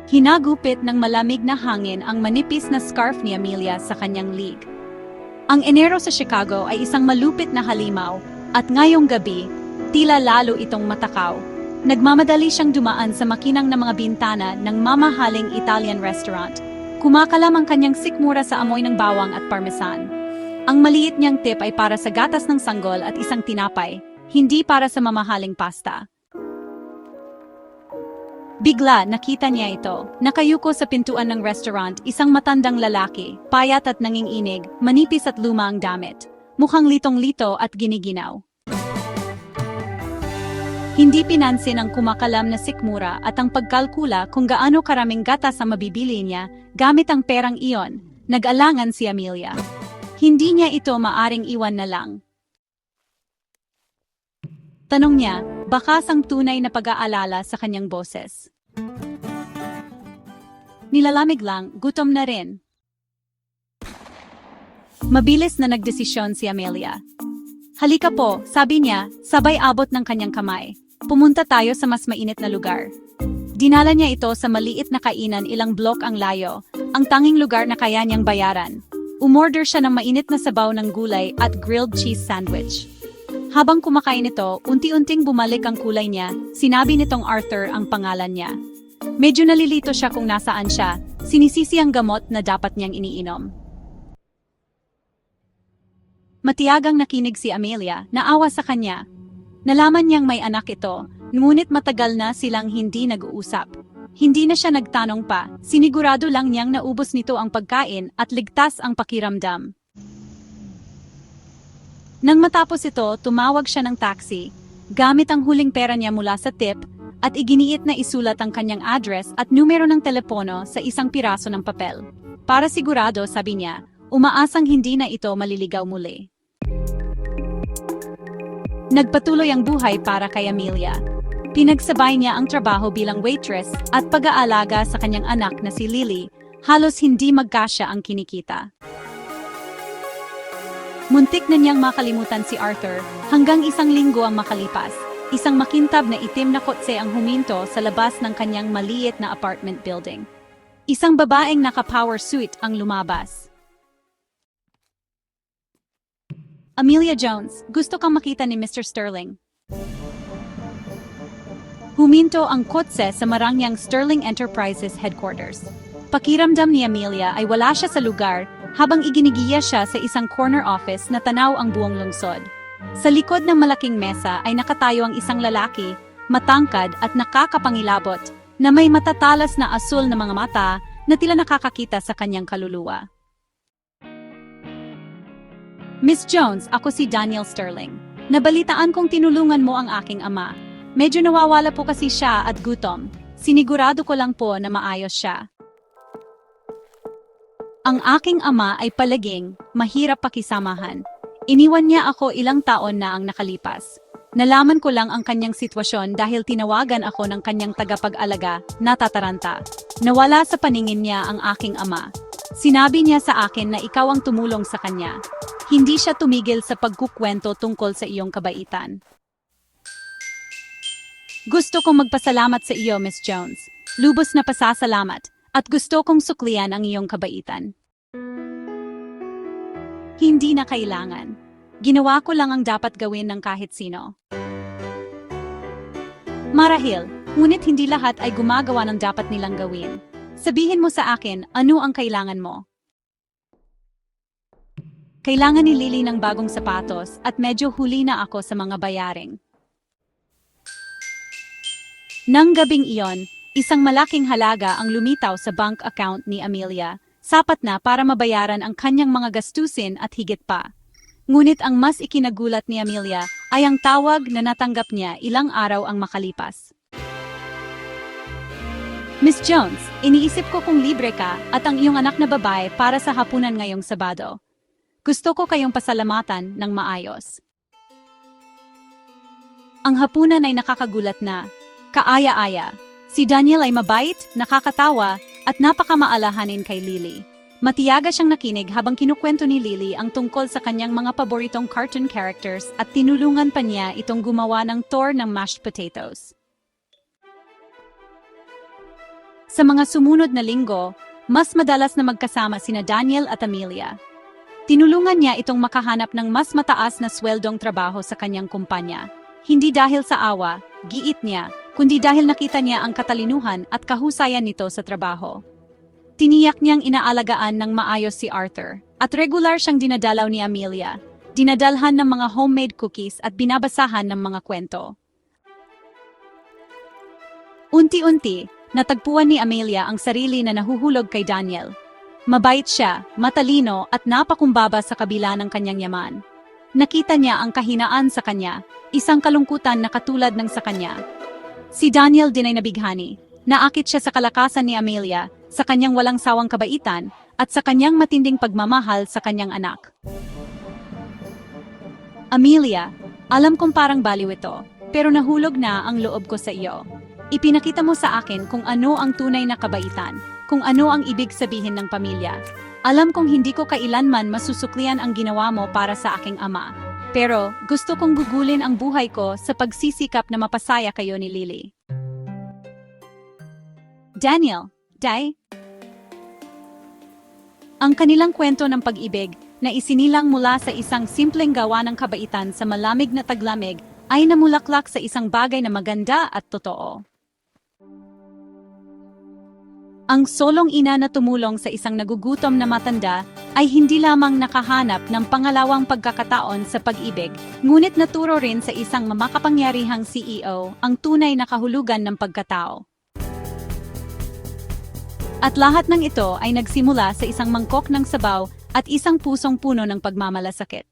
Hinagupit ng malamig na hangin ang manipis na scarf ni Amelia sa kanyang leeg. Ang Enero sa Chicago ay isang malupit na halimaw, at ngayong gabi, tila lalo itong matakaw. Nagmamadali siyang dumaan sa makinang na mga bintana ng mamahaling Italian restaurant. Kumakalam ang kanyang sikmura sa amoy ng bawang at parmesan. Ang maliit niyang tip ay para sa gatas ng sanggol at isang tinapay, hindi para sa mamahaling pasta. Bigla nakita niya ito, nakayuko sa pintuan ng restaurant, isang matandang lalaki, payat at nanginginig, manipis at luma ang damit. Mukhang litong-lito at giniginaw. Hindi pinansin ang kumakalam na sikmura at ang pagkalkula kung gaano karaming gatas ang mabibili niya gamit ang perang iyon. Nag-alangan si Amelia. Hindi niya ito maaring iwan na lang. Tanong niya, bakas ang tunay na pag-aalala sa kanyang boses. Nilalamig lang, gutom na rin. Mabilis na nagdesisyon si Amelia. Halika po, sabi niya, sabay abot ng kanyang kamay. Pumunta tayo sa mas mainit na lugar. Dinala niya ito sa maliit na kainan, ilang blok ang layo, ang tanging lugar na kaya niyang bayaran. Umorder siya ng mainit na sabaw ng gulay at grilled cheese sandwich. Habang kumakain ito, unti-unting bumalik ang kulay niya, sinabi nitong Arthur ang pangalan niya. Medyo nalilito siya kung nasaan siya, sinisisi ang gamot na dapat niyang iniinom. Matiyagang nakinig si Amelia, naawa sa kanya. Nalaman niyang may anak ito, ngunit matagal na silang hindi nag-uusap. Hindi na siya nagtanong pa, sinigurado lang niyang naubos nito ang pagkain at ligtas ang pakiramdam. Nang matapos ito, tumawag siya ng taxi, gamit ang huling pera niya mula sa tip, at iginiit na isulat ang kanyang address at numero ng telepono sa isang piraso ng papel. Para sigurado, sabi niya, umaasang hindi na ito maliligaw muli. Nagpatuloy ang buhay para kay Amelia. Pinagsabay niya ang trabaho bilang waitress at pag-aalaga sa kanyang anak na si Lily, halos hindi magkasya ang kinikita. Muntik na niyang makalimutan si Arthur hanggang isang linggo ang makalipas. Isang makintab na itim na kotse ang huminto sa labas ng kanyang maliit na apartment building. Isang babaeng naka-power suit ang lumabas. Amelia Jones, gusto kang makita ni Mr. Sterling. Huminto ang kotse sa marangyang Sterling Enterprises headquarters. Pakiramdam ni Amelia ay wala siya sa lugar habang iginigiya siya sa isang corner office na tanaw ang buong lungsod. Sa likod ng malaking mesa ay nakatayo ang isang lalaki, matangkad at nakakapangilabot, na may matatalas na asul na mga mata na tila nakakakita sa kanyang kaluluwa. Miss Jones, ako si Daniel Sterling. Nabalitaan kong tinulungan mo ang aking ama. Medyo nawawala po kasi siya at gutom. Sinigurado ko lang po na maayos siya. Ang aking ama ay palaging, mahirap pakisamahan. Iniwan niya ako ilang taon na ang nakalipas. Nalaman ko lang ang kanyang sitwasyon dahil tinawagan ako ng kanyang tagapag-alaga, natataranta. Nawala sa paningin niya ang aking ama. Sinabi niya sa akin na ikaw ang tumulong sa kanya. Hindi siya tumigil sa pagkukwento tungkol sa iyong kabaitan. Gusto kong magpasalamat sa iyo, Miss Jones. Lubos na pasasalamat, at gusto kong suklian ang iyong kabaitan. Hindi na kailangan. Ginawa ko lang ang dapat gawin ng kahit sino. Marahil, ngunit hindi lahat ay gumagawa ng dapat nilang gawin. Sabihin mo sa akin, ano ang kailangan mo? Kailangan ni Lily ng bagong sapatos at medyo huli na ako sa mga bayaring. Nang gabing iyon, isang malaking halaga ang lumitaw sa bank account ni Amelia, sapat na para mabayaran ang kanyang mga gastusin at higit pa. Ngunit ang mas ikinagulat ni Amelia ay ang tawag na natanggap niya ilang araw ang makalipas. Miss Jones, iniisip ko kung libre ka at ang iyong anak na babae para sa hapunan ngayong Sabado. Gusto ko kayong pasalamatan ng maayos. Ang hapunan ay nakakagulat na, kaaya-aya. Si Daniel ay mabait, nakakatawa, at napakamaalahanin kay Lily. Matiyaga siyang nakinig habang kinukwento ni Lily ang tungkol sa kanyang mga paboritong cartoon characters at tinulungan pa niya itong gumawa ng tour ng mashed potatoes. Sa mga sumunod na linggo, mas madalas na magkasama sina Daniel at Amelia. Tinulungan niya itong makahanap ng mas mataas na sweldong trabaho sa kanyang kumpanya. Hindi dahil sa awa, giit niya, kundi dahil nakita niya ang katalinuhan at kahusayan nito sa trabaho. Tiniyak niyang inaalagaan ng maayos si Arthur, at regular siyang dinadalaw ni Amelia. Dinadalhan ng mga homemade cookies at binabasahan ng mga kwento. Unti-unti, natagpuan ni Amelia ang sarili na nahuhulog kay Daniel. Mabait siya, matalino at napakumbaba sa kabila ng kanyang yaman. Nakita niya ang kahinaan sa kanya, isang kalungkutan na katulad ng sa kanya. Si Daniel din ay nabighani. Naakit siya sa kalakasan ni Amelia, sa kanyang walang sawang kabaitan, at sa kanyang matinding pagmamahal sa kanyang anak. Amelia, alam kong parang baliw ito, pero nahulog na ang loob ko sa iyo. Ipinakita mo sa akin kung ano ang tunay na kabaitan, kung ano ang ibig sabihin ng pamilya. Alam kong hindi ko kailanman masusuklian ang ginawa mo para sa aking ama. Pero gusto kong gugulin ang buhay ko sa pagsisikap na mapasaya kayo ni Lily. Daniel, Day? Ang kanilang kwento ng pag-ibig na isinilang mula sa isang simpleng gawa ng kabaitan sa malamig na taglamig ay namulaklak sa isang bagay na maganda at totoo. Ang solong ina na tumulong sa isang nagugutom na matanda ay hindi lamang nakahanap ng pangalawang pagkakataon sa pag-ibig, ngunit naturo rin sa isang makapangyarihang CEO ang tunay na kahulugan ng pagkatao. At lahat ng ito ay nagsimula sa isang mangkok ng sabaw at isang pusong puno ng pagmamalasakit.